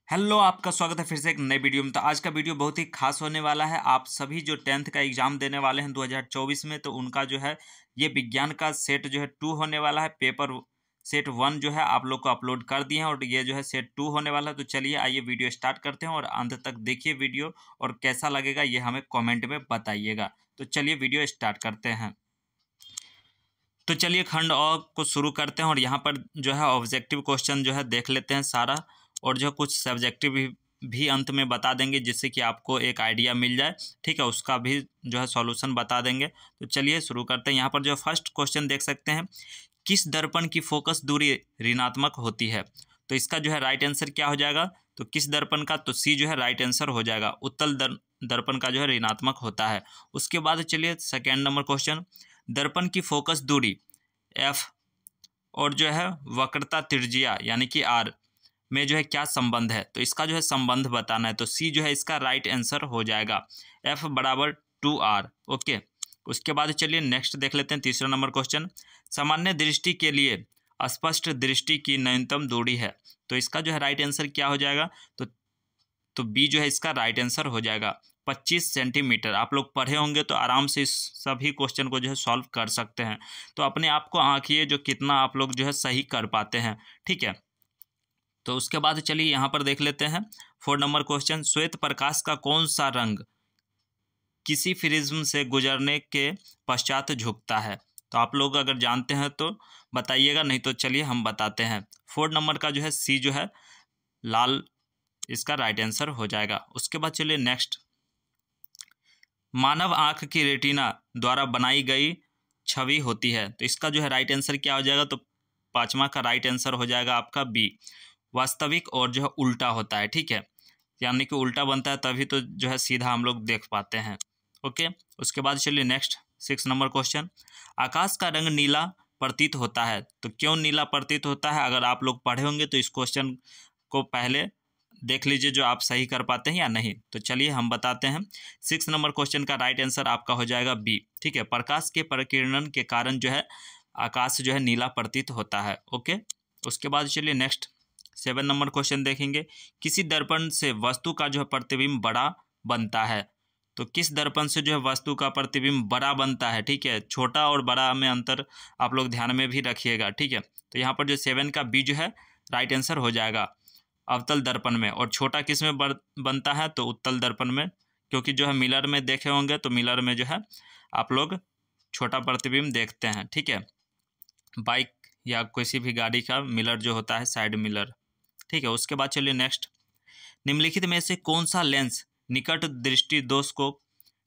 Hello, आपका स्वागत है फिर से एक नए वीडियो में। तो आज का वीडियो बहुत ही खास होने वाला है। आप सभी जो 10th का एग्ज़ाम देने वाले हैं 2024 में, तो उनका जो है ये विज्ञान का सेट जो है 2 होने वाला है। पेपर सेट 1 जो है आप लोग को अपलोड कर दिए हैं और ये जो है सेट 2 होने वाला है। तो चलिए आइए वीडियो स्टार्ट करते हैं और अंत तक देखिए वीडियो, और कैसा लगेगा ये हमें कॉमेंट में बताइएगा। तो चलिए वीडियो स्टार्ट करते हैं। तो चलिए खंड अ को शुरू करते हैं और यहाँ पर जो है ऑब्जेक्टिव क्वेश्चन जो है देख लेते हैं सारा, और जो कुछ सब्जेक्टिव भी अंत में बता देंगे जिससे कि आपको एक आइडिया मिल जाए। ठीक है, उसका भी जो है सॉल्यूशन बता देंगे। तो चलिए शुरू करते हैं। यहाँ पर जो फर्स्ट क्वेश्चन देख सकते हैं, किस दर्पण की फोकस दूरी ऋणात्मक होती है? तो इसका जो है राइट आंसर क्या हो जाएगा? तो किस दर्पण का, तो सी जो है राइट आंसर हो जाएगा। उत्तल दर्पण का जो है ऋणात्मक होता है। उसके बाद चलिए सेकेंड नंबर क्वेश्चन, दर्पण की फोकस दूरी एफ और जो है वक्रता त्रिज्या यानी कि आर में जो है क्या संबंध है? तो इसका जो है संबंध बताना है। तो सी जो है इसका राइट आंसर हो जाएगा, एफ बराबर 2r। ओके, उसके बाद चलिए नेक्स्ट देख लेते हैं तीसरा नंबर क्वेश्चन, सामान्य दृष्टि के लिए स्पष्ट दृष्टि की न्यूनतम दूरी है। तो इसका जो है राइट आंसर क्या हो जाएगा? तो बी जो है इसका राइट आंसर हो जाएगा 25 सेंटीमीटर। आप लोग पढ़े होंगे तो आराम से इस सभी क्वेश्चन को जो है सॉल्व कर सकते हैं। तो अपने आप को आंकिए जो कितना आप लोग जो है सही कर पाते हैं। ठीक है, तो उसके बाद चलिए यहाँ पर देख लेते हैं 4 नंबर क्वेश्चन, श्वेत प्रकाश का कौन सा रंग किसी प्रिज्म से गुजरने के पश्चात झुकता है? तो आप लोग अगर जानते हैं तो बताइएगा, नहीं तो चलिए हम बताते हैं। 4 नंबर का जो है सी जो है लाल, इसका राइट आंसर हो जाएगा। उसके बाद चलिए नेक्स्ट, मानव आंख की रेटिना द्वारा बनाई गई छवि होती है। तो इसका जो है राइट आंसर क्या हो जाएगा? तो पांचवा का राइट आंसर हो जाएगा आपका बी, वास्तविक और जो है उल्टा होता है। ठीक है, यानी कि उल्टा बनता है तभी तो जो है सीधा हम लोग देख पाते हैं। ओके, उसके बाद चलिए नेक्स्ट 6 नंबर क्वेश्चन, आकाश का रंग नीला प्रतीत होता है। तो क्यों नीला प्रतीत होता है? अगर आप लोग पढ़े होंगे तो इस क्वेश्चन को पहले देख लीजिए जो आप सही कर पाते हैं या नहीं। तो चलिए हम बताते हैं। 6 नंबर क्वेश्चन का राइट आंसर आपका हो जाएगा बी। ठीक है, प्रकाश के प्रकीर्णन के कारण जो है आकाश जो है नीला प्रतीत होता है। ओके, उसके बाद चलिए नेक्स्ट 7 नंबर क्वेश्चन देखेंगे, किसी दर्पण से वस्तु का जो है प्रतिबिंब बड़ा बनता है। तो किस दर्पण से जो है वस्तु का प्रतिबिंब बड़ा बनता है? ठीक है, छोटा और बड़ा में अंतर आप लोग ध्यान में भी रखिएगा। ठीक है, तो यहाँ पर जो 7 का बी जो है राइट आंसर हो जाएगा, अवतल दर्पण में। और छोटा किस में बनता है? तो उत्तल दर्पण में, क्योंकि जो है मिलर में देखे होंगे तो मिलर में जो है आप लोग छोटा प्रतिबिंब देखते हैं। ठीक है, बाइक या किसी भी गाड़ी का मिलर जो होता है साइड मिलर। ठीक है, उसके बाद चलिए नेक्स्ट, निम्नलिखित में से कौन सा लेंस निकट दृष्टि दोष को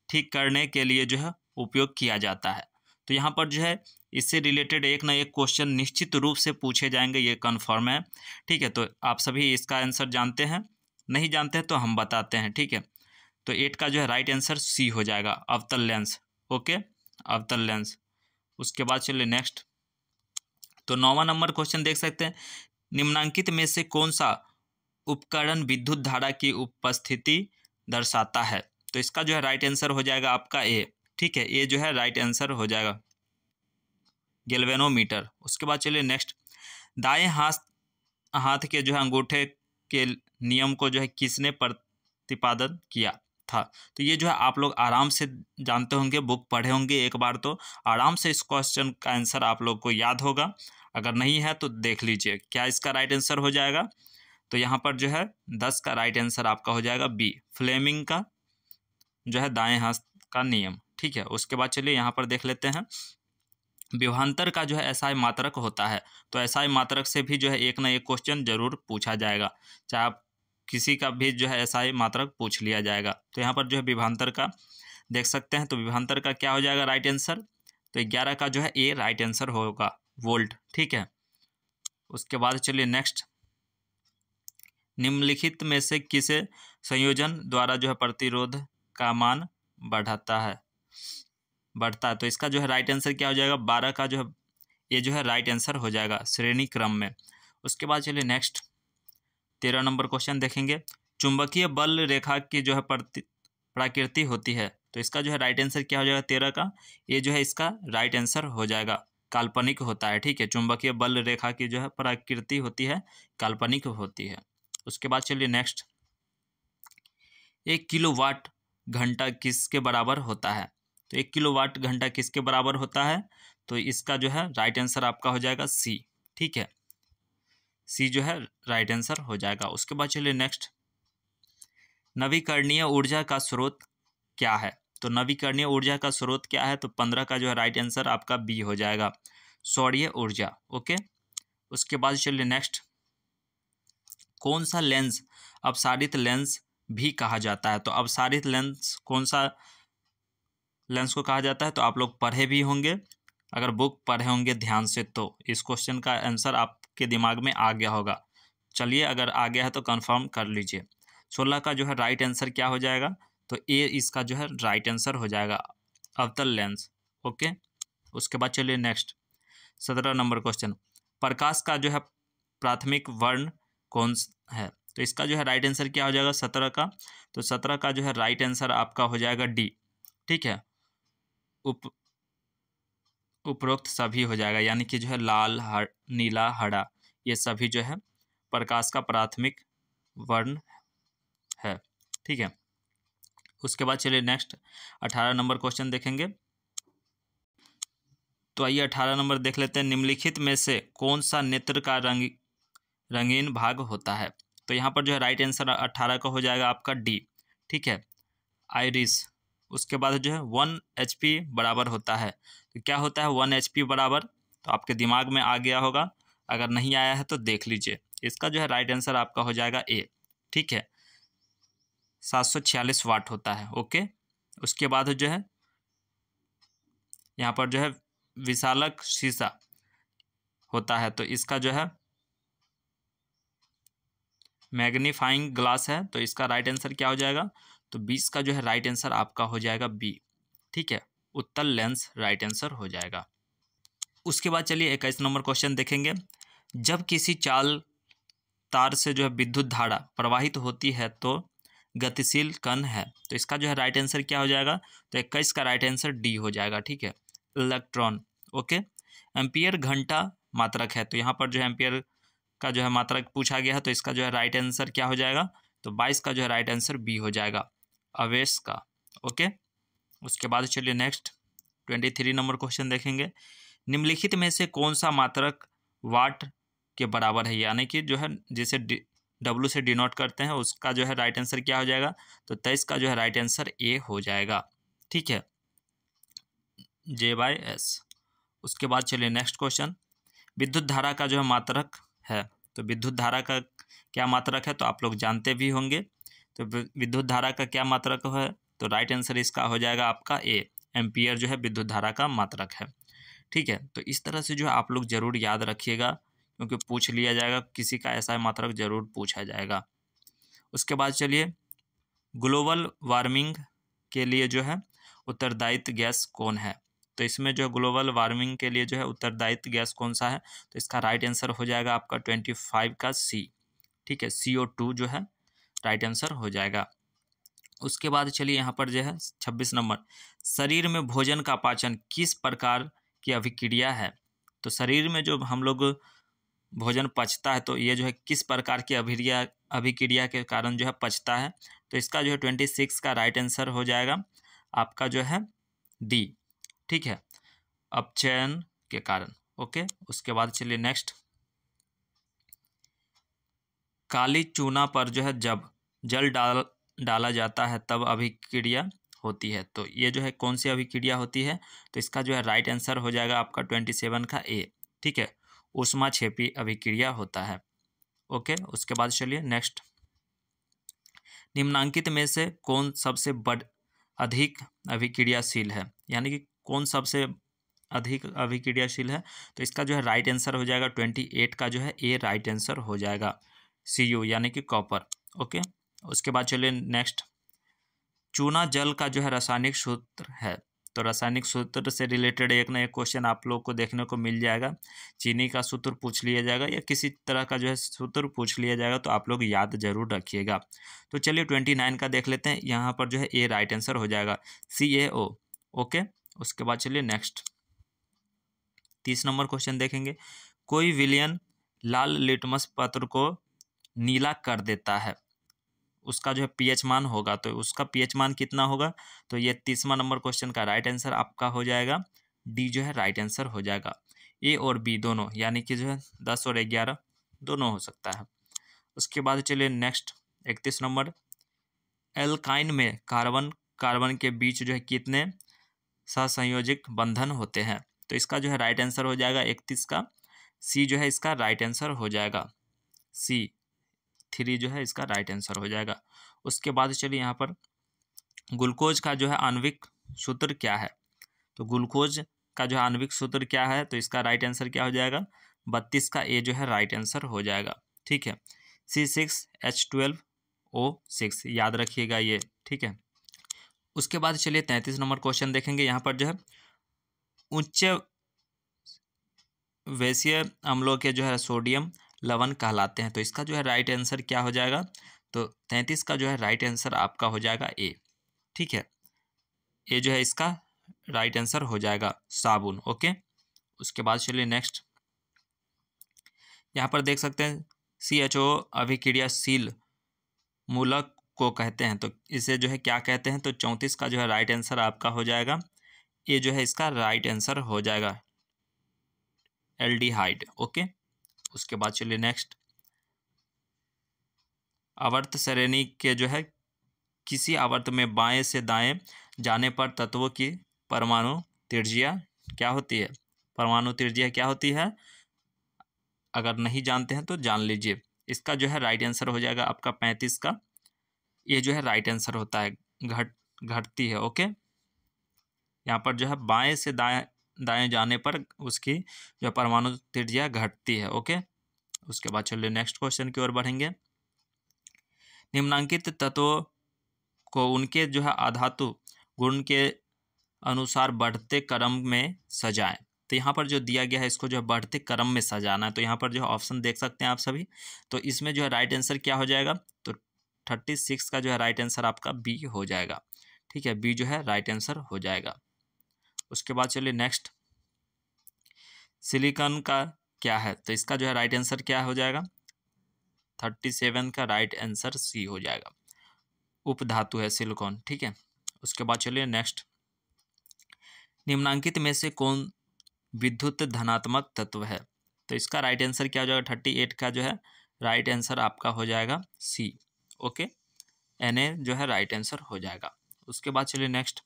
ठीक करने के लिए जो है उपयोग किया जाता है? तो यहाँ पर जो है इससे रिलेटेड एक ना एक क्वेश्चन निश्चित रूप से पूछे जाएंगे, ये कन्फर्म है। ठीक है, तो आप सभी इसका आंसर जानते हैं, नहीं जानते हैं तो हम बताते हैं। ठीक है, तो 8 का जो है राइट आंसर सी हो जाएगा, अवतल लेंस। ओके, अवतल लेंस। उसके बाद चलिए नेक्स्ट, तो 9वां नंबर क्वेश्चन देख सकते हैं, निम्नांकित में से कौन सा उपकरण विद्युत धारा की उपस्थिति दर्शाता है? तो इसका जो है राइट आंसर हो जाएगा आपका ए। ठीक है, ये जो है राइट आंसर हो जाएगा, गैल्वेनोमीटर। उसके बाद चलिए नेक्स्ट, दाएं हाथ के जो है अंगूठे के नियम को जो है किसने प्रतिपादन किया था? तो ये जो है आप लोग आराम से जानते होंगे, बुक पढ़े होंगे एक बार तो आराम से इस क्वेश्चन का आंसर आप लोग को याद होगा। अगर नहीं है तो देख लीजिए क्या इसका राइट आंसर हो जाएगा। तो यहाँ पर जो है 10 का राइट आंसर आपका हो जाएगा बी, फ्लेमिंग का जो है दाएं हाथ का नियम। ठीक है, उसके बाद चलिए यहाँ पर देख लेते हैं, विभवांतर का जो है एसआई मात्रक होता है। तो एसआई मात्रक से भी जो है एक ना एक क्वेश्चन जरूर पूछा जाएगा, चाहे आप किसी का भी जो है एसआई मात्रक पूछ लिया जाएगा। तो यहाँ पर जो है विभवांतर का देख सकते हैं, तो विभवांतर का क्या हो जाएगा राइट आंसर? तो 11 का जो है ए राइट आंसर होगा, वोल्ट। ठीक है, उसके बाद चलिए नेक्स्ट, निम्नलिखित में से किसे संयोजन द्वारा जो है प्रतिरोध का मान बढ़ता है? तो इसका जो है राइट आंसर क्या हो जाएगा? 12 का जो है ये जो है राइट आंसर हो जाएगा श्रेणी क्रम में। उसके बाद चलिए नेक्स्ट 13 नंबर क्वेश्चन देखेंगे, चुंबकीय बल रेखा की जो है प्रकृति होती है। तो इसका जो है राइट आंसर क्या हो जाएगा 13 का? ये जो है इसका राइट आंसर हो जाएगा, काल्पनिक होता है। ठीक है, चुंबकीय बल रेखा की जो है प्रकृति होती है काल्पनिक होती है। उसके बाद चलिए नेक्स्ट, 1 किलोवाट घंटा किसके बराबर होता है? तो 1 किलोवाट घंटा किसके बराबर होता है? तो इसका जो है राइट आंसर आपका हो जाएगा सी। ठीक है, सी जो है राइट आंसर हो जाएगा। उसके बाद चलिए नेक्स्ट, नवीकरणीय ऊर्जा का स्रोत क्या है? तो नवीकरणीय ऊर्जा का स्रोत क्या है? तो 15 का जो है राइट आंसर आपका बी हो जाएगा, सौर्य ऊर्जा। ओके, उसके बाद चलिए नेक्स्ट, कौन सा लेंस अपसारित लेंस भी कहा जाता है? तो अपसारित लेंस कौन सा लेंस को कहा जाता है? तो आप लोग पढ़े भी होंगे, अगर बुक पढ़े होंगे ध्यान से तो इस क्वेश्चन का आंसर आपके दिमाग में आ गया होगा। चलिए, अगर आ गया है तो कंफर्म कर लीजिए। 16 का जो है राइट आंसर क्या हो जाएगा? तो ए इसका जो है राइट आंसर हो जाएगा, अवतल लेंस। ओके, उसके बाद चलिए नेक्स्ट, 17 नंबर क्वेश्चन, प्रकाश का जो है प्राथमिक वर्ण कौन है? तो इसका जो है राइट आंसर क्या हो जाएगा 17 का? तो 17 का जो है राइट आंसर आपका हो जाएगा डी। ठीक है, उपरोक्त सभी हो जाएगा, यानी कि जो है लाल, नीला, हरा, ये सभी जो है प्रकाश का प्राथमिक वर्ण है। ठीक है, उसके बाद चलिए नेक्स्ट 18 नंबर क्वेश्चन देखेंगे। तो आइए 18 नंबर देख लेते हैं, निम्नलिखित में से कौन सा नेत्र का रंगीन भाग होता है? तो यहाँ पर जो है राइट आंसर 18 का हो जाएगा आपका डी। ठीक है, आइरिस। उसके बाद जो है 1 HP बराबर होता है। तो क्या होता है 1 HP बराबर? तो आपके दिमाग में आ गया होगा, अगर नहीं आया है तो देख लीजिए। इसका जो है राइट आंसर आपका हो जाएगा ए। ठीक है, 746 वाट होता है। ओके, उसके बाद जो है यहाँ पर जो है विशालक शीशा होता है, तो इसका जो है मैग्नीफाइंग ग्लास है, तो इसका राइट आंसर क्या हो जाएगा? तो 20 का जो है राइट आंसर आपका हो जाएगा बी। ठीक है, उत्तल लेंस राइट आंसर हो जाएगा। उसके बाद चलिए 21 नंबर क्वेश्चन देखेंगे, जब किसी चाल तार से जो है विद्युत धारा प्रवाहित होती है तो गतिशील कण है, तो इसका जो है राइट आंसर क्या हो जाएगा? तो 21 का राइट आंसर डी हो जाएगा। ठीक है, इलेक्ट्रॉन। ओके, एम्पियर घंटा मात्रक है, तो यहाँ पर जो है एम्पियर का जो है मात्रक पूछा गया है, तो इसका जो है राइट आंसर क्या हो जाएगा? तो 22 का जो है राइट आंसर बी हो जाएगा, आवेश का। ओके, उसके बाद चलिए नेक्स्ट 23 नंबर क्वेश्चन देखेंगे, निम्नलिखित में से कौन सा मात्रक वाट के बराबर है? यानी कि जो है जिसे डब्ल्यू से डिनोट करते हैं, उसका जो है राइट आंसर क्या हो जाएगा? तो 23 का जो है राइट आंसर ए हो जाएगा। ठीक है, J/S। उसके बाद चलिए नेक्स्ट क्वेश्चन, विद्युत धारा का जो है मात्रक है, तो विद्युत धारा का क्या मात्रक है? तो आप लोग जानते भी होंगे, तो विद्युत धारा का क्या मात्रक है? तो राइट आंसर इसका हो जाएगा आपका ए, एम्पियर जो है विद्युत धारा का मात्रक है। ठीक है, तो इस तरह से जो है आप लोग जरूर याद रखिएगा, क्योंकि पूछ लिया जाएगा, किसी का ऐसा मात्रक जरूर पूछा जाएगा। उसके बाद चलिए, ग्लोबल वार्मिंग के लिए जो है उत्तरदायित्व गैस कौन है? तो इसमें जो ग्लोबल वार्मिंग के लिए जो है उत्तरदायित्व गैस कौन सा है? तो इसका राइट आंसर हो जाएगा आपका 25 का सी। ठीक है, CO2 जो है राइट आंसर हो जाएगा। उसके बाद चलिए यहाँ पर जो है 26 नंबर, शरीर में भोजन का पाचन किस प्रकार की अभिक्रिया है? तो शरीर में जो हम लोग भोजन पचता है, तो ये जो है किस प्रकार की अभिक्रिया के कारण जो है पचता है? तो इसका जो है 26 का राइट आंसर हो जाएगा आपका जो है डी। ठीक है, अपचयन के कारण। ओके, उसके बाद चलिए नेक्स्ट, काली चूना पर जो है जब जल डाला जाता है तब अभिक्रिया होती है, तो ये जो है कौन सी अभिक्रिया होती है? तो इसका जो है राइट आंसर हो जाएगा आपका 27 का ए। ठीक है, ऊष्माक्षेपी अभिक्रिया होता है। ओके, उसके बाद चलिए नेक्स्ट, निम्नांकित में से कौन सबसे अधिक अभिक्रियाशील है? यानी कि कौन सबसे अधिक अभिक्रियाशील है? तो इसका जो है राइट आंसर हो जाएगा 28 का जो है ए राइट आंसर हो जाएगा, Cu यानी कि कॉपर। ओके, उसके बाद चलिए नेक्स्ट, चूना जल का जो है रासायनिक सूत्र है, तो रासायनिक सूत्र से रिलेटेड एक ना एक क्वेश्चन आप लोग को देखने को मिल जाएगा। चीनी का सूत्र पूछ लिया जाएगा या किसी तरह का जो है सूत्र पूछ लिया जाएगा, तो आप लोग याद जरूर रखिएगा। तो चलिए 29 का देख लेते हैं, यहाँ पर जो है ए राइट आंसर हो जाएगा, CaO। ओके, उसके बाद चलिए नेक्स्ट 30 नंबर क्वेश्चन देखेंगे, कोई विलयन लाल लिटमस पत्र को नीला कर देता है, उसका जो है पीएच मान होगा। तो उसका पीएच मान कितना होगा? तो ये 30वां नंबर क्वेश्चन का राइट आंसर आपका हो जाएगा डी, जो है राइट आंसर हो जाएगा। ए और बी दोनों, यानी कि जो है 10 और 11 दोनों हो सकता है। उसके बाद चलिए नेक्स्ट 31 नंबर, एल्काइन में कार्बन कार्बन के बीच जो है कितने सहसंयोजक बंधन होते हैं? तो इसका जो है राइट आंसर हो जाएगा 31 का सी, जो है इसका राइट आंसर हो जाएगा सी, 3 जो है इसका राइट आंसर हो जाएगा। उसके बाद चलिए यहाँ पर ग्लूकोज का जो है आणविक सूत्र क्या है? तो ग्लूकोज का जो है आणविक सूत्र क्या है? तो इसका राइट आंसर क्या हो जाएगा? 32 का ए जो है राइट आंसर हो जाएगा। ठीक है, C6H12O6 याद रखिएगा ये। ठीक है, उसके बाद चलिए 33 नंबर क्वेश्चन देखेंगे। यहाँ पर जो है उच्च वैश्य अम्लों के जो है सोडियम लवण कहलाते हैं। तो इसका जो है राइट आंसर क्या हो जाएगा? तो 33 का जो है राइट आंसर आपका हो जाएगा ए। ठीक है, ये जो है इसका राइट आंसर हो जाएगा साबुन। ओके, उसके बाद चलिए नेक्स्ट, यहाँ पर देख सकते हैं CHO अभिक्रियाशील मूलक को कहते हैं। तो इसे जो है क्या कहते हैं? तो 34 का जो है राइट आंसर आपका हो जाएगा, ये जो है इसका राइट आंसर हो जाएगा एल्डिहाइड। ओके, उसके बाद चलिए नेक्स्ट, आवर्त श्रेणी के जो है किसी आवर्त में बाएं से दाएं जाने पर तत्वों की परमाणु त्रिज्या क्या होती है? परमाणु त्रिज्या क्या होती है? अगर नहीं जानते हैं तो जान लीजिए। इसका जो है राइट आंसर हो जाएगा आपका 35 का, ये जो है राइट आंसर होता है घटती है। ओके, यहाँ पर जो है बाएं से दाएं दाएं जाने पर उसकी जो परमाणु त्रिज्या घटती है। ओके, उसके बाद चलिए नेक्स्ट क्वेश्चन की ओर बढ़ेंगे। निम्नांकित तत्वों को उनके जो है अधातु गुण के अनुसार बढ़ते क्रम में सजाएं। तो यहाँ पर जो दिया गया है इसको जो है बढ़ते क्रम में सजाना है। तो यहाँ पर जो है ऑप्शन देख सकते हैं आप सभी। तो इसमें जो है राइट आंसर क्या हो जाएगा? तो 36 का जो है राइट आंसर आपका बी हो जाएगा। ठीक है, बी जो है राइट आंसर हो जाएगा। उसके बाद चलिए नेक्स्ट, सिलिकॉन का क्या है? तो इसका जो है राइट आंसर क्या हो जाएगा? 37 का राइट आंसर सी हो जाएगा, उपधातु है सिलिकॉन। ठीक है, उसके बाद चलिए नेक्स्ट, निम्नांकित में से कौन विद्युत धनात्मक तत्व है? तो इसका राइट आंसर क्या हो जाएगा? 38 का जो है राइट आंसर आपका हो जाएगा सी। ओके, Na जो है राइट आंसर हो जाएगा। उसके बाद चलिए नेक्स्ट,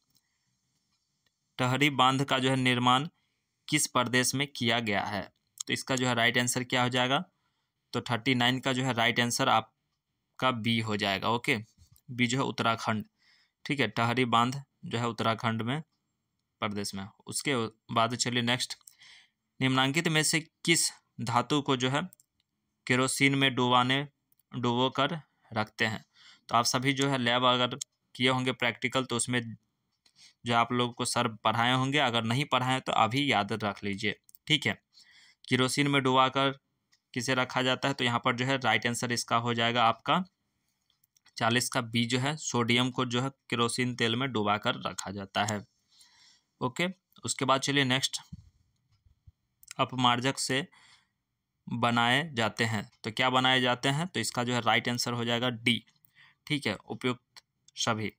टहरी बांध का जो है निर्माण किस प्रदेश में किया गया है? तो इसका जो है राइट आंसर क्या हो जाएगा? तो 39 का जो है राइट आंसर आपका बी हो जाएगा। ओके, बी जो है उत्तराखंड। ठीक है, टहरी बांध जो है उत्तराखंड में प्रदेश में। उसके बाद चलिए नेक्स्ट, निम्नांकित में से किस धातु को जो है केरोसिन में डुबो कर रखते हैं? तो आप सभी जो है लैब अगर किए होंगे प्रैक्टिकल, तो उसमें जो आप लोगों को सर पढ़ाए होंगे, अगर नहीं पढ़ाए तो अभी याद रख लीजिए। ठीक है, केरोसिन में डुबा कर किसे रखा जाता है? तो यहाँ पर जो है राइट आंसर इसका हो जाएगा आपका 40 का बी, जो है सोडियम को जो है केरोसिन तेल में डुबा कर रखा जाता है। ओके, उसके बाद चलिए नेक्स्ट, अपमार्जक से बनाए जाते हैं। तो क्या बनाए जाते हैं? तो इसका जो है राइट आंसर हो जाएगा डी। ठीक है, उपयुक्त सभी,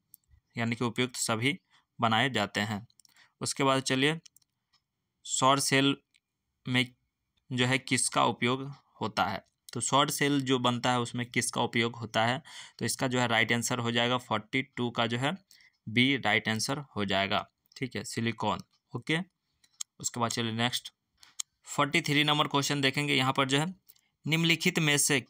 यानी कि उपयुक्त सभी बनाए जाते हैं। उसके बाद चलिए, सौर सेल में जो है किसका उपयोग होता है? तो सौर सेल जो बनता है उसमें किसका उपयोग होता है? तो इसका जो है राइट आंसर हो जाएगा 42 का जो है बी राइट आंसर हो जाएगा। ठीक है, सिलिकॉन। ओके, उसके बाद चलिए नेक्स्ट 43 नंबर क्वेश्चन देखेंगे। यहाँ पर जो है निम्नलिखित में से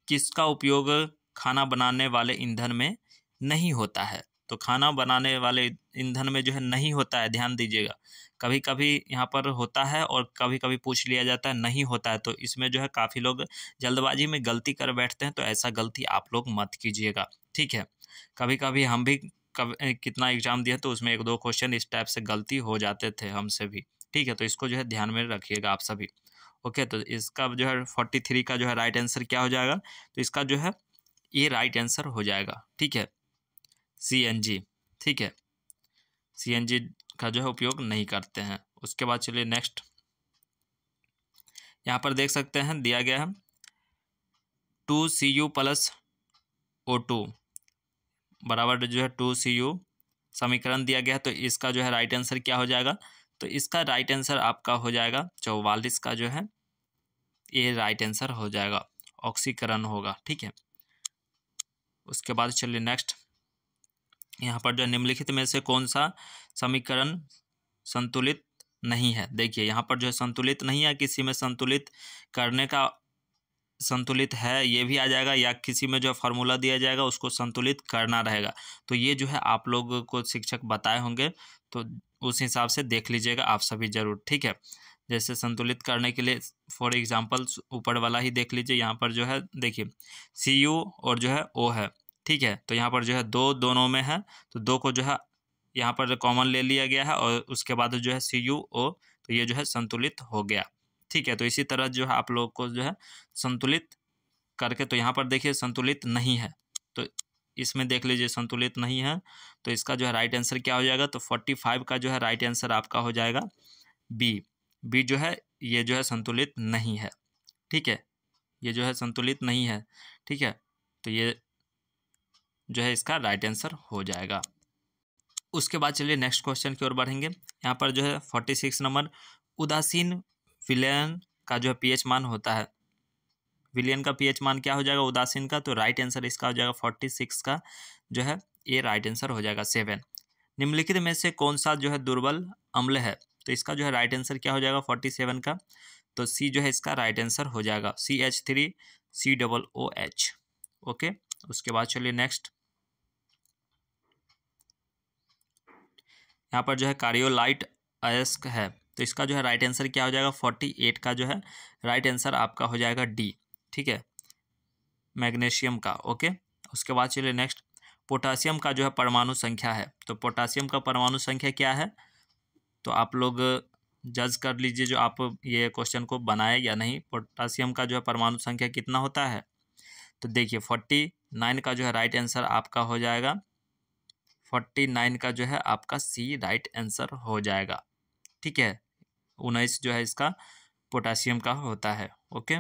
किसका उपयोग खाना बनाने वाले ईंधन में नहीं होता है? तो खाना बनाने वाले ईंधन में जो है नहीं होता है, ध्यान दीजिएगा। कभी कभी यहाँ पर होता है और कभी कभी पूछ लिया जाता है नहीं होता है। तो इसमें जो है काफ़ी लोग जल्दबाजी में गलती कर बैठते हैं, तो ऐसा गलती आप लोग मत कीजिएगा। ठीक है, कभी कभी हम भी कितना एग्जाम दिया तो उसमें 1-2 क्वेश्चन इस टाइप से गलती हो जाते थे हमसे भी। ठीक है, तो इसको जो है ध्यान में रखिएगा आप सभी। ओके, तो इसका जो है 43 का जो है राइट आंसर क्या हो जाएगा? तो इसका जो है ये राइट आंसर हो जाएगा। ठीक है, CNG। ठीक है, CNG का जो है उपयोग नहीं करते हैं। उसके बाद चलिए नेक्स्ट, यहाँ पर देख सकते हैं दिया गया है 2Cu प्लस O2 बराबर जो है 2Cu समीकरण दिया गया है। तो इसका जो है राइट आंसर क्या हो जाएगा? तो इसका राइट आंसर आपका हो जाएगा 44 का जो है ये राइट आंसर हो जाएगा, ऑक्सीकरण होगा। ठीक है, उसके बाद चलिए नेक्स्ट, यहाँ पर जो निम्नलिखित में से कौन सा समीकरण संतुलित नहीं है? देखिए यहाँ पर जो है संतुलित नहीं है, किसी में संतुलित करने का संतुलित है ये भी आ जाएगा, या किसी में जो फार्मूला दिया जाएगा उसको संतुलित करना रहेगा। तो ये जो है आप लोगों को शिक्षक बताए होंगे, तो उस हिसाब से देख लीजिएगा आप सभी जरूर। ठीक है, जैसे संतुलित करने के लिए फॉर एग्जांपल ऊपर वाला ही देख लीजिए। यहाँ पर जो है देखिए Cu और जो है O है। ठीक है, तो यहाँ पर जो है दो दोनों में है, तो दो को जो है यहाँ पर कॉमन ले लिया गया है और उसके बाद जो है CuO, तो ये जो है संतुलित हो गया। ठीक है, तो इसी तरह जो है आप लोग को जो है संतुलित करके, तो यहाँ पर देखिए संतुलित नहीं है, तो इसमें देख लीजिए संतुलित नहीं है, तो इसका जो है राइट आंसर क्या हो जाएगा? तो 45 का जो है राइट आंसर आपका हो जाएगा बी जो है ये जो है संतुलित नहीं है। ठीक है, ये जो है संतुलित नहीं है। ठीक है, तो ये जो है इसका राइट आंसर हो जाएगा। उसके बाद चलिए नेक्स्ट क्वेश्चन की ओर बढ़ेंगे। यहाँ पर जो है 46 नंबर, उदासीन विलयन का जो है पीएच मान होता है। विलयन का पीएच मान क्या हो जाएगा उदासीन का? तो राइट आंसर इसका हो जाएगा 46 का जो है ये राइट आंसर हो जाएगा 7। निम्नलिखित में से कौन सा जो है दुर्बल अम्ल है? तो इसका जो है राइट आंसर क्या हो जाएगा 47 का? तो सी जो है इसका राइट आंसर हो जाएगा CH3COOH। ओके, उसके बाद चलिए नेक्स्ट, यहाँ पर जो है कार्योलाइट अयस्क है, तो इसका जो है राइट आंसर क्या हो जाएगा 48 का जो है राइट आंसर आपका हो जाएगा डी। ठीक है, मैग्नीशियम का। ओके, उसके बाद चलिए नेक्स्ट, पोटासियम का जो है परमाणु संख्या है। तो पोटासियम का परमाणु संख्या क्या है? तो आप लोग जज कर लीजिए जो आप ये क्वेश्चन को बनाए या नहीं। पोटासियम का जो है परमाणु संख्या कितना होता है? तो देखिए 49 का जो है राइट आंसर आपका हो जाएगा 49 का जो है आपका सी राइट आंसर हो जाएगा। ठीक है, 19 जो है इसका पोटासियम का होता है। ओके,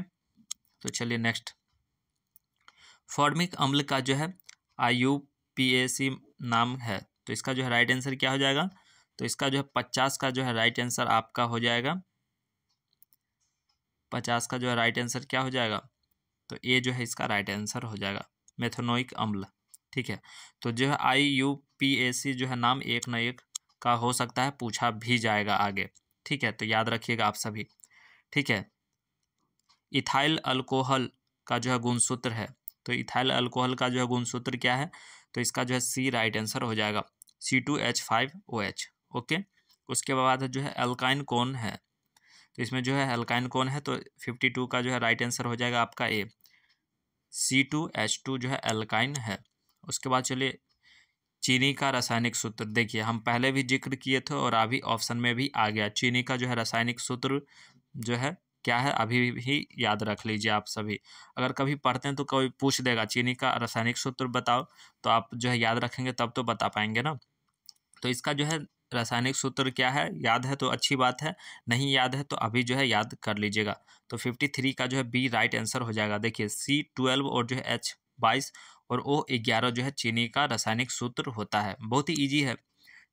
तो चलिए नेक्स्ट, फॉर्मिक अम्ल का जो है IUPAC नाम है, तो इसका जो है राइट आंसर क्या हो जाएगा? तो इसका जो है 50 का जो है राइट आंसर आपका हो जाएगा 50 का जो है राइट आंसर क्या हो जाएगा? तो ये जो है इसका राइट आंसर हो जाएगा मेथनोइक अम्ल। ठीक है, तो जो है IUPAC जो है नाम एक न एक का हो सकता है, पूछा भी जाएगा आगे। ठीक है, तो याद रखिएगा आप सभी। ठीक है, इथाइल अल्कोहल का जो है गुणसूत्र है, तो इथाइल अल्कोहल का जो है गुणसूत्र क्या है? तो इसका जो है सी राइट आंसर हो जाएगा C2H5OH। ओके, उसके बाद जो है अल्काइन कौन है? तो इसमें जो है अल्काइन कौन है? तो 52 का जो है राइट आंसर हो जाएगा आपका ए, C2H2 जो है अल्काइन है। उसके बाद चलिए चीनी का रासायनिक सूत्र, देखिए हम पहले भी जिक्र किए थे और अभी ऑप्शन में भी आ गया। चीनी का जो है रासायनिक सूत्र जो है क्या है, अभी भी याद रख लीजिए आप सभी। अगर कभी पढ़ते हैं तो कोई पूछ देगा चीनी का रासायनिक सूत्र बताओ, तो आप जो है याद रखेंगे तब तो बता पाएंगे ना। तो इसका जो है रासायनिक सूत्र क्या है, याद है तो अच्छी बात है, नहीं याद है तो अभी जो है याद कर लीजिएगा। तो 53 का जो है बी राइट आंसर हो जाएगा। देखिए C12 और जो है H22 और O11 जो है चीनी का रासायनिक सूत्र होता है। बहुत ही ईजी है,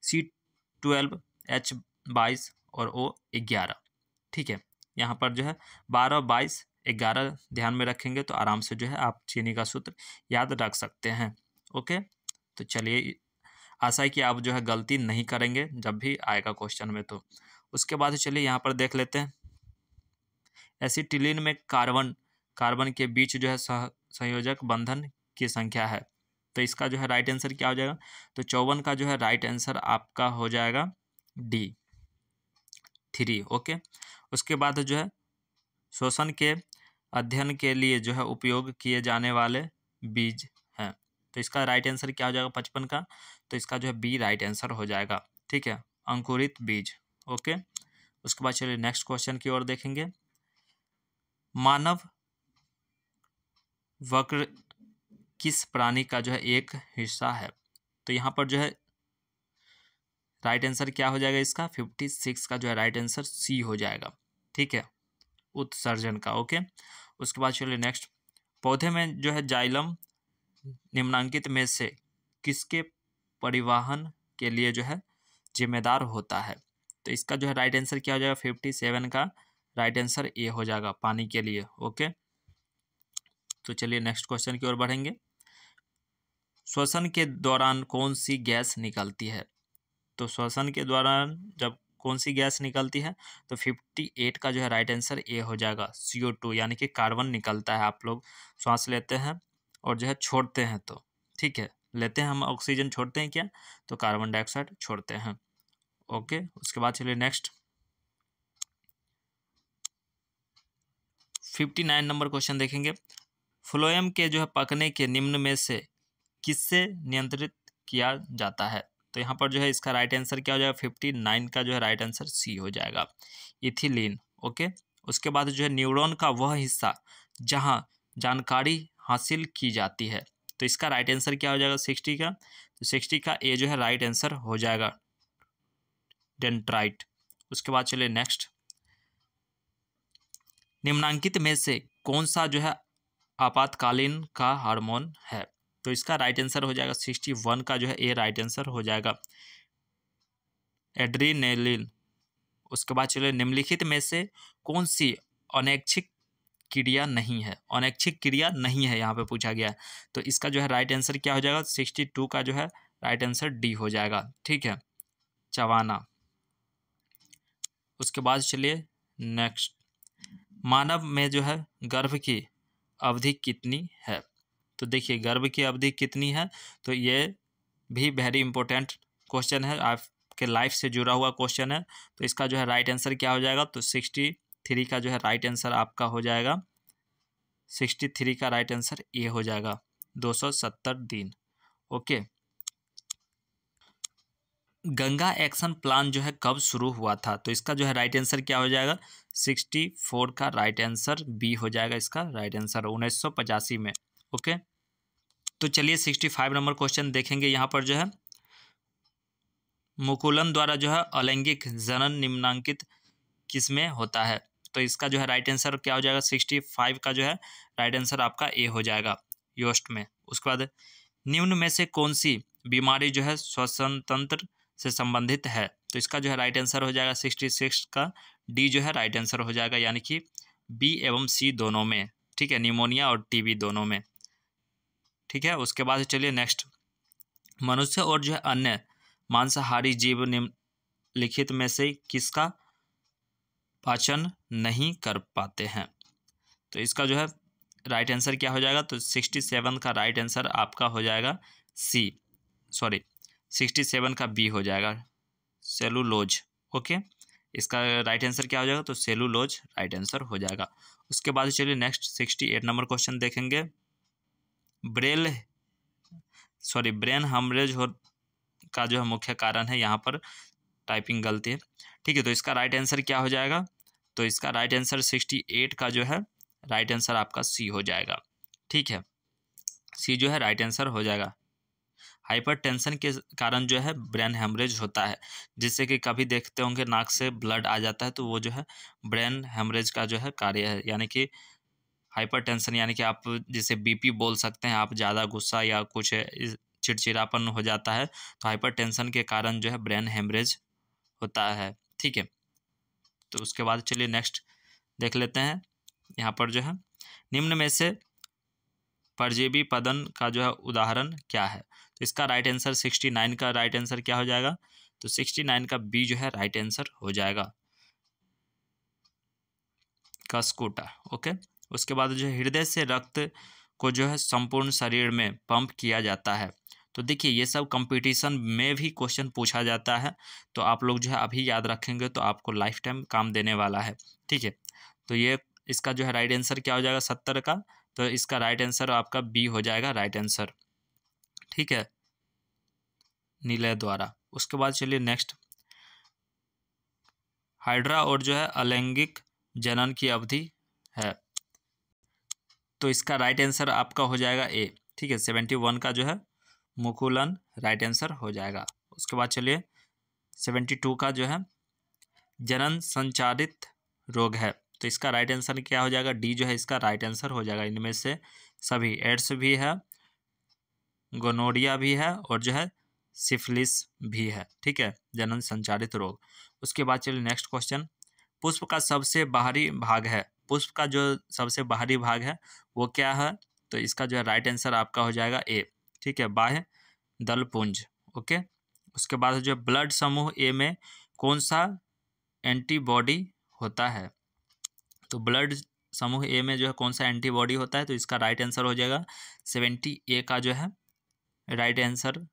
C12 H22 और O11। ठीक है, यहाँ पर जो है 12 22 11 ध्यान में रखेंगे तो आराम से जो है आप चीनी का सूत्र याद रख सकते हैं। ओके, तो चलिए आशा है कि आप जो है गलती नहीं करेंगे जब भी आएगा क्वेश्चन में। तो उसके बाद चलिए यहाँ पर देख लेते हैं, एसिटिलीन में कार्बन के बीच जो है संयोजक बंधन की संख्या है, तो इसका जो है राइट आंसर क्या हो जाएगा? तो 54 का जो है राइट आंसर आपका हो जाएगा D3। ओके, उसके बाद जो है श्वसन के अध्ययन के लिए जो है उपयोग किए जाने वाले बीज हैं, तो इसका राइट आंसर क्या हो जाएगा 55 का? तो इसका जो है बी राइट आंसर हो जाएगा। ठीक है, अंकुरित बीज। ओके, उसके बाद चलिए नेक्स्ट क्वेश्चन की ओर देखेंगे, मानव वक्र किस प्राणी का जो है एक हिस्सा है? तो यहाँ पर जो है राइट आंसर क्या हो जाएगा इसका? 56 का जो है राइट आंसर सी हो जाएगा। ठीक है, उत्सर्जन का। ओके, उसके बाद चलिए नेक्स्ट, पौधे में जो है जाइलम निम्नांकित में से किसके परिवहन के लिए जो है जिम्मेदार होता है? तो इसका जो है राइट आंसर क्या हो जाएगा? 57 का राइट आंसर ए हो जाएगा, पानी के लिए। ओके, तो चलिए नेक्स्ट क्वेश्चन की ओर बढ़ेंगे। श्वसन के दौरान कौन सी गैस निकलती है? तो श्वसन के दौरान जब कौन सी गैस निकलती है? तो 58 का जो है राइट आंसर ए हो जाएगा, CO2, यानी कि कार्बन निकलता है। आप लोग श्वास लेते हैं और जो है छोड़ते हैं, तो ठीक है, लेते हैं हम ऑक्सीजन, छोड़ते हैं क्या? तो कार्बन डाइऑक्साइड छोड़ते हैं। ओके, उसके बाद चलिए नेक्स्ट 59 नंबर क्वेश्चन देखेंगे। फ्लोएम के जो है पकने के निम्न में से किससे नियंत्रित किया जाता है? तो यहाँ पर जो है इसका राइट आंसर क्या हो जाएगा? 59 का जो है राइट आंसर सी हो जाएगा, इथिलीन। ओके, उसके बाद जो है न्यूरॉन का वह हिस्सा जहाँ जानकारी हासिल की जाती है, तो इसका राइट आंसर क्या हो जाएगा? 60 का, तो 60 का ए जो है राइट आंसर हो जाएगा, डेंड्राइट। उसके बाद चलिए नेक्स्ट, निम्नांकित में से कौन सा जो है आपातकालीन का हार्मोन है? तो इसका राइट आंसर हो जाएगा 61 का जो है ए राइट आंसर हो जाएगा, एड्रीनेलिन। उसके बाद चलिए निम्नलिखित में से कौन सी अनैच्छिक क्रिया नहीं है? अनैच्छिक क्रिया नहीं है यहाँ पे पूछा गया है, तो इसका जो है राइट आंसर क्या हो जाएगा? 62 का जो है राइट आंसर डी हो जाएगा, ठीक है, चवाना। उसके बाद चलिए नेक्स्ट, मानव में जो है गर्भ की अवधि कितनी है? तो देखिए गर्भ की अवधि कितनी है, तो ये भी वेरी इंपॉर्टेंट क्वेश्चन है, आपके लाइफ से जुड़ा हुआ क्वेश्चन है। तो इसका जो है राइट आंसर क्या हो जाएगा? तो 63 का जो है राइट आंसर आपका हो जाएगा, 63 का राइट आंसर ए हो जाएगा, 270 दिन। ओके, गंगा एक्शन प्लान जो है कब शुरू हुआ था? तो इसका जो है राइट आंसर क्या हो जाएगा? 64 का राइट आंसर बी हो जाएगा, इसका राइट आंसर 1985 में। ओके, तो चलिए 65 नंबर क्वेश्चन देखेंगे। यहाँ पर जो है मुकुलन द्वारा जो है अलैंगिक जनन निम्नांकित किसमें होता है? तो इसका जो है राइट आंसर क्या हो जाएगा? 65 का जो है राइट आंसर आपका ए हो जाएगा, योस्ट में। उसके बाद निम्न में से कौन सी बीमारी जो है श्वसन तंत्र से संबंधित है? तो इसका जो है राइट आंसर हो जाएगा 66 का डी जो है राइट आंसर हो जाएगा, यानी कि बी एवं सी दोनों में, ठीक है, निमोनिया और टीबी दोनों में, ठीक है। उसके बाद चलिए नेक्स्ट, मनुष्य और जो है अन्य मांसाहारी जीव निम्नलिखित में से किसका पाचन नहीं कर पाते हैं? तो इसका जो है राइट आंसर क्या हो जाएगा? तो 67 का राइट आंसर आपका हो जाएगा 67 का बी हो जाएगा, सेलुलोज। ओके, इसका राइट आंसर क्या हो जाएगा? तो सेलुलोज राइट आंसर हो जाएगा। उसके बाद चलिए नेक्स्ट 68 नंबर क्वेश्चन देखेंगे। ब्रेन हेमरेज का जो है मुख्य कारण है, यहाँ पर टाइपिंग गलती है, ठीक है। तो इसका राइट आंसर क्या हो जाएगा? तो इसका राइट आंसर 68 का जो है राइट आंसर आपका सी हो जाएगा, ठीक है, सी जो है राइट आंसर हो जाएगा। हाइपरटेंशन के कारण जो है ब्रेन हेमरेज होता है, जिससे कि कभी देखते होंगे नाक से ब्लड आ जाता है, तो वो जो है ब्रेन हेमरेज का जो है कार्य है। यानी कि हाइपरटेंशन यानी कि आप जिसे बीपी बोल सकते हैं, आप ज़्यादा गुस्सा या कुछ चिड़चिड़ापन हो जाता है, तो हाइपरटेंशन के कारण जो है ब्रेन हेमरेज होता है, ठीक है। तो उसके बाद चलिए नेक्स्ट देख लेते हैं। यहाँ पर जो है निम्न में से परजीवी पदन का जो है उदाहरण क्या है? तो इसका राइट आंसर 69 का राइट आंसर क्या हो जाएगा? तो 69 का बी जो है राइट आंसर हो जाएगा, कस्कुटा। ओके, उसके बाद जो है हृदय से रक्त को जो है संपूर्ण शरीर में पंप किया जाता है। तो देखिए ये सब कंपटीशन में भी क्वेश्चन पूछा जाता है, तो आप लोग जो है अभी याद रखेंगे तो आपको लाइफ टाइम काम देने वाला है, ठीक है। तो ये इसका जो है राइट आंसर क्या हो जाएगा? 70 का, तो इसका राइट आंसर आपका बी हो जाएगा राइट आंसर, ठीक है, नीले द्वारा। उसके बाद चलिए नेक्स्ट, हाइड्रा और जो है अलैंगिक जनन की अवधि है, तो इसका राइट आंसर आपका हो जाएगा ए, ठीक है, 71 का जो है मुकुलन राइट आंसर हो जाएगा। उसके बाद चलिए 72 का जो है जनन संचारित रोग है, तो इसका राइट आंसर क्या हो जाएगा? डी जो है इसका राइट आंसर हो जाएगा। इनमें से सभी, एड्स भी है, गोनोरिया भी है और जो है सिफिलिस भी है, ठीक है, जनन संचारित रोग। उसके बाद चलिए नेक्स्ट क्वेश्चन, पुष्प का सबसे बाहरी भाग है, पुष्प का जो सबसे बाहरी भाग है वो क्या है? तो इसका जो है राइट आंसर आपका हो जाएगा ए, ठीक है, बाह्य दलपुंज। ओके, उसके बाद जो ब्लड समूह ए में कौन सा एंटीबॉडी होता है? तो ब्लड समूह ए में जो है कौन सा एंटीबॉडी होता है? तो इसका राइट आंसर हो जाएगा 70 का जो है राइट आंसर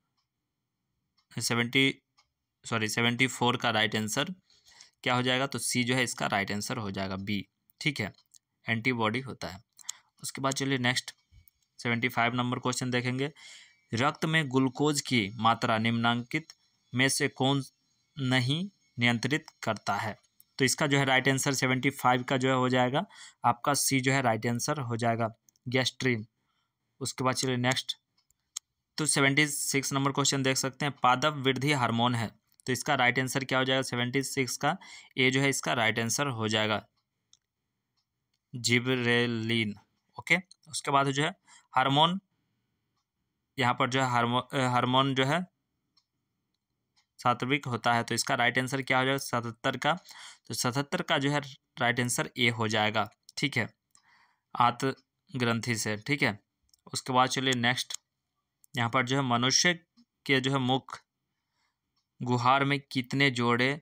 74 का राइट आंसर क्या हो जाएगा? तो सी जो है इसका राइट आंसर हो जाएगा बी, ठीक है, एंटीबॉडी होता है। उसके बाद चलिए नेक्स्ट 75 नंबर क्वेश्चन देखेंगे, रक्त में ग्लूकोज की मात्रा निम्नलिखित में से कौन नहीं नियंत्रित करता है? तो इसका जो है राइट आंसर 75 का जो है हो जाएगा आपका सी जो है राइट आंसर हो जाएगा गैस्ट्रिन। उसके बाद चलिए नेक्स्ट, तो 76 नंबर क्वेश्चन देख सकते हैं, पादप वृद्धि हार्मोन है, तो इसका राइट आंसर क्या हो जाएगा? 76 का ए जो है इसका राइट आंसर हो जाएगा जिबरेलिन। ओके, उसके बाद जो है हार्मोन, यहाँ पर जो है हार्मोन जो है सात्विक होता है, तो इसका राइट आंसर क्या हो जाएगा? 77 का, तो 77 का जो है राइट आंसर ए हो जाएगा, ठीक है, आंत ग्रंथि से, ठीक है। उसके बाद चलिए नेक्स्ट, यहाँ पर जो है मनुष्य के जो है मुख गुहार में कितने जोड़े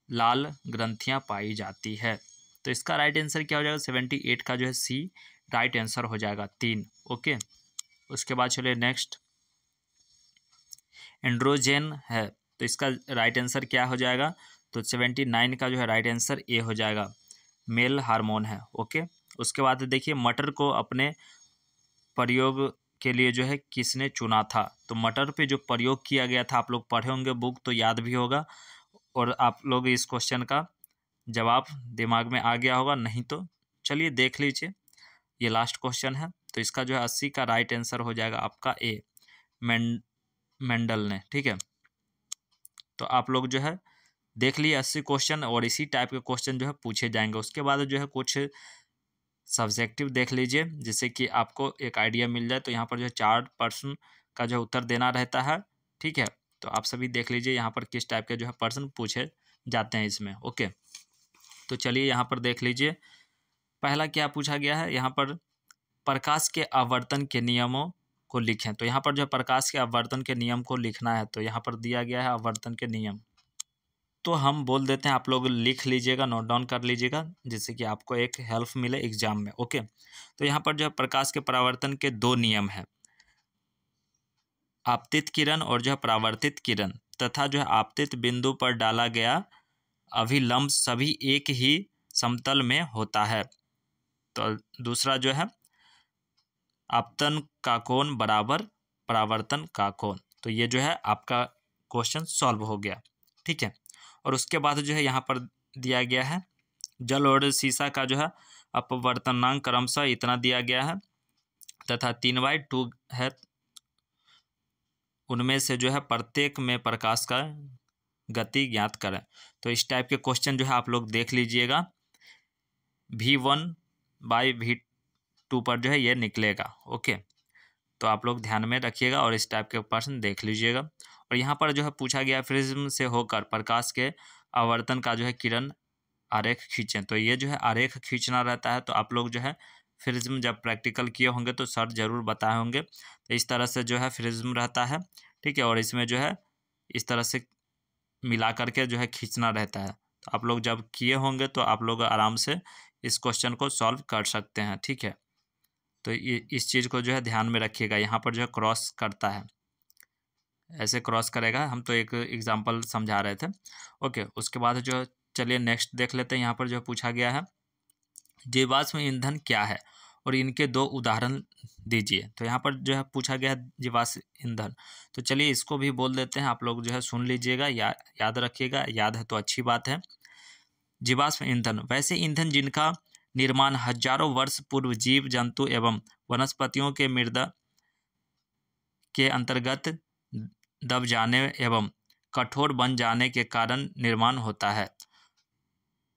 लाल ग्रंथियां पाई जाती है? तो इसका राइट आंसर क्या हो जाएगा? 78 का जो है सी राइट आंसर हो जाएगा 3। ओके, उसके बाद चलिए नेक्स्ट, एंड्रोजेन है, तो इसका राइट आंसर क्या हो जाएगा? तो 79 का जो है राइट आंसर ए हो जाएगा, मेल हार्मोन है। ओके, उसके बाद देखिए मटर को अपने प्रयोग के लिए जो है किसने चुना था? तो मटर पे जो प्रयोग किया गया था, आप लोग पढ़े होंगे बुक तो याद भी होगा, और आप लोग इस क्वेश्चन का जवाब दिमाग में आ गया होगा, नहीं तो चलिए देख लीजिए, ये लास्ट क्वेश्चन है। तो इसका जो है 80 का राइट आंसर हो जाएगा आपका ए, मेंडल ने, ठीक है। तो आप लोग जो है देख लिए 80 क्वेश्चन, और इसी टाइप के क्वेश्चन जो है पूछे जाएंगे। उसके बाद जो है कुछ सब्जेक्टिव देख लीजिए, जिससे कि आपको एक आइडिया मिल जाए। तो यहाँ पर जो है 4 प्रश्न का जो उत्तर देना रहता है, ठीक है। तो आप सभी देख लीजिए यहाँ पर किस टाइप के जो है प्रश्न पूछे जाते हैं इसमें। ओके, तो चलिए यहाँ पर देख लीजिए, पहला क्या पूछा गया है, यहाँ पर प्रकाश के आवर्तन के नियमों को लिखें। तो यहाँ पर जो प्रकाश के आवर्तन के नियम को लिखना है, तो यहाँ पर दिया गया है आवर्तन के नियम, तो हम बोल देते हैं, आप लोग लिख लीजिएगा, नोट डाउन कर लीजिएगा, जिससे कि आपको एक हेल्प मिले एग्जाम में। ओके, तो यहाँ पर जो है प्रकाश के परावर्तन के 2 नियम है, आपतित किरण और जो है परावर्तित किरण, तथा जो है आपतित बिंदु पर डाला गया अभिलंब सभी एक ही समतल में होता है। तो दूसरा जो है आपतन का कोण बराबर परावर्तन का कोण। तो ये जो है आपका क्वेश्चन सॉल्व हो गया, ठीक है। और उसके बाद जो है यहाँ पर दिया गया है जल और शीशा का जो है अपवर्तनांक क्रमशः इतना दिया गया है, तथा 3/2 है, उनमें से जो है प्रत्येक में प्रकाश का गति ज्ञात करें। तो इस टाइप के क्वेश्चन जो है आप लोग देख लीजिएगा, V1/V2 पर जो है ये निकलेगा। ओके, तो आप लोग ध्यान में रखिएगा और इस टाइप के प्रश्न देख लीजिएगा। और यहाँ पर जो है पूछा गया प्रिज्म से होकर प्रकाश के आवर्तन का जो है किरण आरेख खींचें। तो ये जो है आरेख खींचना रहता है, तो आप लोग जो है प्रिज्म जब प्रैक्टिकल किए होंगे तो सर जरूर बताए होंगे। तो इस तरह से जो है प्रिज्म रहता है, ठीक है, और इसमें जो है इस तरह से मिला करके जो है खींचना रहता है। तो आप लोग जब किए होंगे तो आप लोग आराम से इस क्वेश्चन को सॉल्व कर सकते हैं, ठीक है। तो ये इस चीज़ को जो है ध्यान में रखिएगा, यहाँ पर जो है क्रॉस करता है, ऐसे क्रॉस करेगा, हम तो एक एग्जांपल समझा रहे थे। ओके, उसके बाद जो चलिए नेक्स्ट देख लेते हैं, यहाँ पर जो पूछा गया है जीवाश्म ईंधन क्या है और इनके 2 उदाहरण दीजिए। तो यहाँ पर जो है पूछा गया है जीवाश्म ईंधन, तो चलिए इसको भी बोल देते हैं, आप लोग जो है सुन लीजिएगा, याद रखिएगा, याद है तो अच्छी बात है। जीवाश्म ईंधन वैसे ईंधन जिनका निर्माण हजारों वर्ष पूर्व जीव जंतु एवं वनस्पतियों के मृदा के अंतर्गत दब जाने एवं कठोर बन जाने के कारण निर्माण होता है,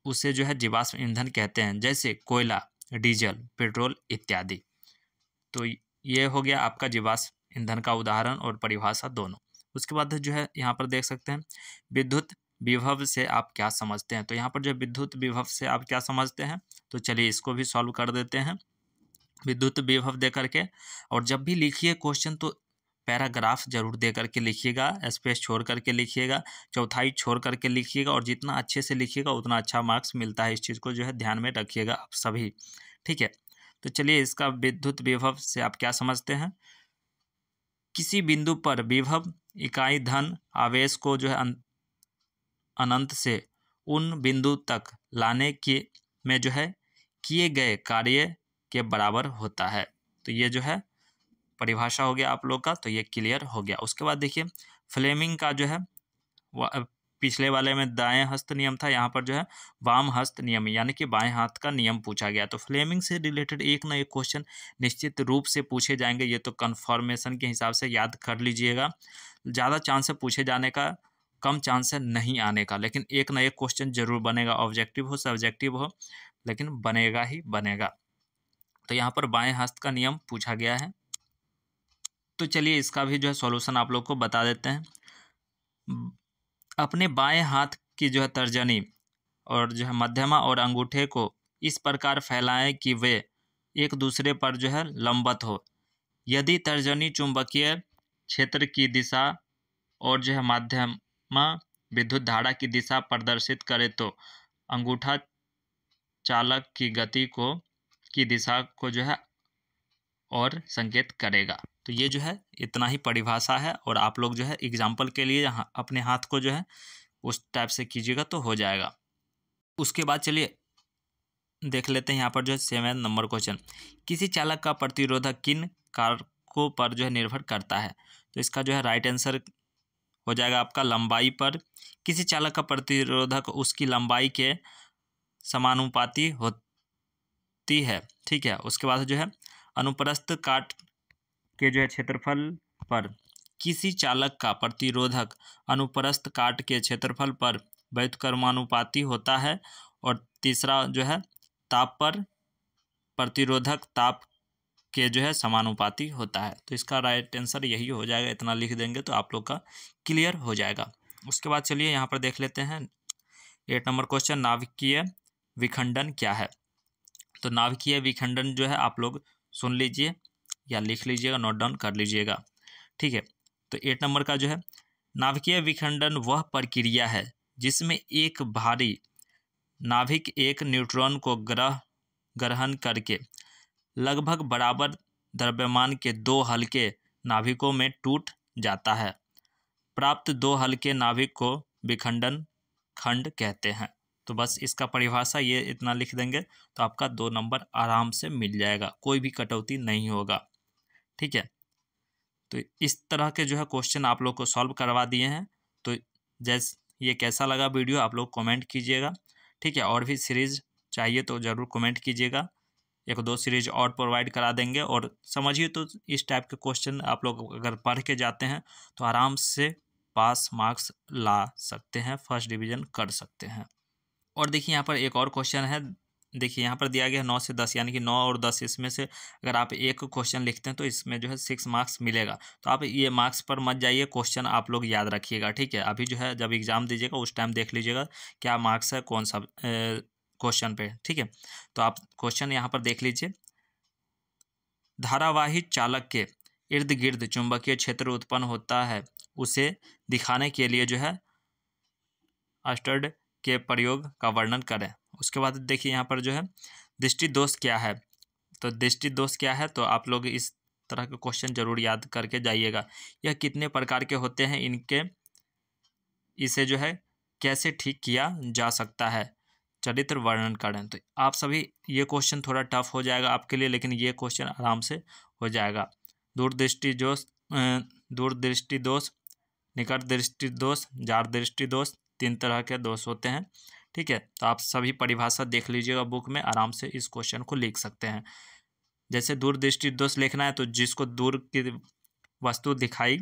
उसे जो है जीवाश्म ईंधन कहते हैं, जैसे कोयला, डीजल, पेट्रोल इत्यादि। तो ये हो गया आपका जीवाश्म ईंधन का उदाहरण और परिभाषा दोनों। उसके बाद जो है यहाँ पर देख सकते हैं विद्युत विभव से आप क्या समझते हैं। तो यहाँ पर जो विद्युत विभव से आप क्या समझते हैं, तो चलिए इसको भी सॉल्व कर देते हैं। विद्युत विभव दे करके, और जब भी लिखिए क्वेश्चन तो पैराग्राफ जरूर दे करके लिखिएगा, स्पेस छोड़ करके लिखिएगा, चौथाई छोड़ करके लिखिएगा, और जितना अच्छे से लिखिएगा उतना अच्छा मार्क्स मिलता है। इस चीज़ को जो है ध्यान में रखिएगा आप सभी, ठीक है। तो चलिए इसका विद्युत विभव से आप क्या समझते हैं। किसी बिंदु पर विभव इकाई धन आवेश को जो है अनंत से उन बिंदु तक लाने के में जो है किए गए कार्य के बराबर होता है। तो ये जो है परिभाषा हो गया आप लोग का, तो ये क्लियर हो गया। उसके बाद देखिए फ्लेमिंग का जो है पिछले वाले में दाएं हस्त नियम था, यहाँ पर जो है वाम हस्त नियम यानी कि बाएं हाथ का नियम पूछा गया। तो फ्लेमिंग से रिलेटेड एक ना एक क्वेश्चन निश्चित रूप से पूछे जाएंगे, ये तो कन्फर्मेशन के हिसाब से याद कर लीजिएगा। ज़्यादा चांस है पूछे जाने का, कम चांस है नहीं आने का, लेकिन एक ना एक क्वेश्चन जरूर बनेगा, ऑब्जेक्टिव हो सब्जेक्टिव हो, लेकिन बनेगा ही बनेगा। तो यहाँ पर बाएं हस्त का नियम पूछा गया है। तो चलिए इसका भी जो है सॉल्यूशन आप लोग को बता देते हैं। अपने बाएं हाथ की जो है तर्जनी और जो है मध्यमा और अंगूठे को इस प्रकार फैलाएं कि वे एक दूसरे पर जो है लंबवत हो। यदि तर्जनी चुंबकीय क्षेत्र की दिशा और जो है मध्यमा विद्युत धारा की दिशा प्रदर्शित करे तो अंगूठा चालक की गति की दिशा को जो है और संकेत करेगा। तो ये जो है इतना ही परिभाषा है, और आप लोग जो है एग्जाम्पल के लिए अपने हाथ को जो है उस टाइप से कीजिएगा तो हो जाएगा। उसके बाद चलिए देख लेते हैं यहाँ पर जो है 7 नंबर क्वेश्चन। किसी चालक का प्रतिरोधक किन कारकों पर जो है निर्भर करता है। तो इसका जो है राइट आंसर हो जाएगा आपका लंबाई पर। किसी चालक का प्रतिरोधक उसकी लंबाई के समानुपाती होती है, ठीक है। उसके बाद जो है अनुप्रस्थ काट के जो है क्षेत्रफल पर। किसी चालक का प्रतिरोधक अनुप्रस्थ काट के क्षेत्रफल पर व्युत्क्रमानुपाती होता है। और तीसरा जो है ताप पर प्रतिरोधक ताप के जो है समानुपाती होता है। तो इसका राइट आंसर यही हो जाएगा, इतना लिख देंगे तो आप लोग का क्लियर हो जाएगा। उसके बाद चलिए यहाँ पर देख लेते हैं 8 नंबर क्वेश्चन, नाभिकीय विखंडन क्या है। तो नाभिकीय विखंडन जो है आप लोग सुन लीजिए या लिख लीजिएगा, नोट डाउन कर लीजिएगा, ठीक है। तो 8 नंबर का जो है नाभिकीय विखंडन वह प्रक्रिया है जिसमें एक भारी नाभिक एक न्यूट्रॉन को ग्रहण करके लगभग बराबर द्रव्यमान के 2 हल्के नाभिकों में टूट जाता है। प्राप्त 2 हल्के नाभिक को विखंडन खंड कहते हैं। तो बस इसका परिभाषा ये इतना लिख देंगे तो आपका 2 नंबर आराम से मिल जाएगा, कोई भी कटौती नहीं होगा, ठीक है। तो इस तरह के जो है क्वेश्चन आप लोग को सॉल्व करवा दिए हैं। तो जैसे ये कैसा लगा वीडियो आप लोग कमेंट कीजिएगा, ठीक है। और भी सीरीज़ चाहिए तो ज़रूर कमेंट कीजिएगा, 1-2 सीरीज और प्रोवाइड करा देंगे। और समझिए तो इस टाइप के क्वेश्चन आप लोग अगर पढ़ के जाते हैं तो आराम से पास मार्क्स ला सकते हैं, फर्स्ट डिवीज़न कर सकते हैं। और देखिए यहाँ पर एक और क्वेश्चन है, देखिए यहाँ पर दिया गया है 9 से 10, यानी कि 9 और 10, इसमें से अगर आप एक क्वेश्चन लिखते हैं तो इसमें जो है 6 मार्क्स मिलेगा। तो आप ये मार्क्स पर मत जाइए, क्वेश्चन आप लोग याद रखिएगा, ठीक है। अभी जो है जब एग्ज़ाम दीजिएगा उस टाइम देख लीजिएगा क्या मार्क्स है कौन सा क्वेश्चन पे, ठीक है। तो आप क्वेश्चन यहाँ पर देख लीजिए। धारावाही चालक के इर्द गिर्द चुंबकीय क्षेत्र उत्पन्न होता है, उसे दिखाने के लिए जो है अस्टर्ड के प्रयोग का वर्णन करें। उसके बाद देखिए यहाँ पर जो है दृष्टि दोष क्या है। तो दृष्टि दोष क्या है, तो आप लोग इस तरह के क्वेश्चन जरूर याद करके जाइएगा। यह कितने प्रकार के होते हैं, इसे जो है कैसे ठीक किया जा सकता है, चरित्र वर्णन करें। तो आप सभी ये क्वेश्चन थोड़ा टफ हो जाएगा आपके लिए, लेकिन ये क्वेश्चन आराम से हो जाएगा। दूरदृष्टि दोष, निकट दृष्टि दोष, जार दृष्टि दोष, 3 तरह के दोष होते हैं, ठीक है। तो आप सभी परिभाषा देख लीजिएगा बुक में, आराम से इस क्वेश्चन को लिख सकते हैं। जैसे दूरदृष्टि दोष लिखना है तो जिसको दूर की वस्तु दिखाई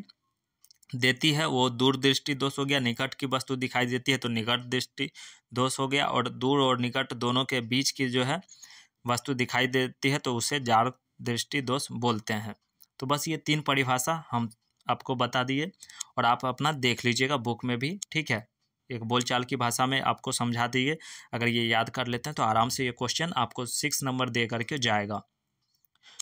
देती है वो दूरदृष्टि दोष हो गया, निकट की वस्तु दिखाई देती है तो निकट दृष्टि दोष हो गया, और दूर और निकट दोनों के बीच की जो है वस्तु दिखाई देती है तो उसे जार दृष्टि दोष बोलते हैं। तो बस ये 3 परिभाषा हम आपको बता दिए और आप अपना देख लीजिएगा बुक में भी, ठीक है। एक बोलचाल की भाषा में आपको समझा दिए, अगर ये याद कर लेते हैं तो आराम से ये क्वेश्चन आपको 6 नंबर दे करके जाएगा।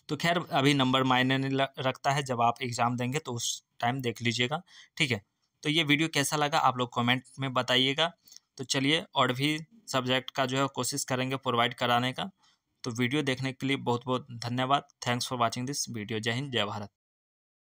तो खैर अभी नंबर मायने नहीं रखता है, जब आप एग्ज़ाम देंगे तो उस टाइम देख लीजिएगा, ठीक है। तो ये वीडियो कैसा लगा आप लोग कमेंट में बताइएगा। तो चलिए और भी सब्जेक्ट का जो है कोशिश करेंगे प्रोवाइड कराने का। तो वीडियो देखने के लिए बहुत बहुत धन्यवाद। Thanks for watching this video. जय हिंद, जय भारत।